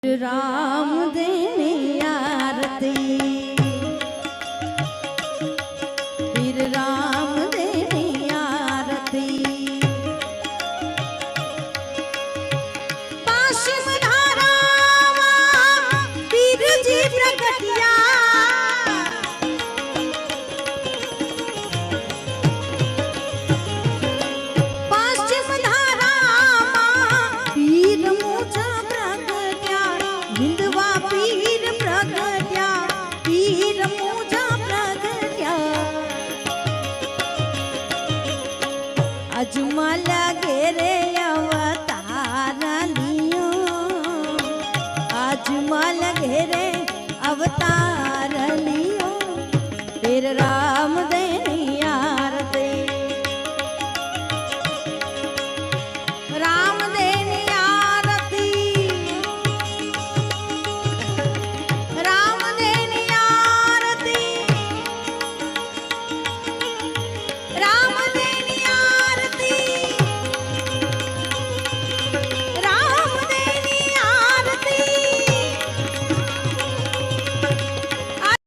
राम देनी आरती, फिर राम देनी आरती। पाशिम धारा पीर जी प्रगटिया, पाशिम धारा पीर मुझा प्रगट्या, हिंदवा पीर प्रगट्या, पीर मुझा प्रगट्या। अजमला घेरे अवतार लियो, अजमल घेरे अवतार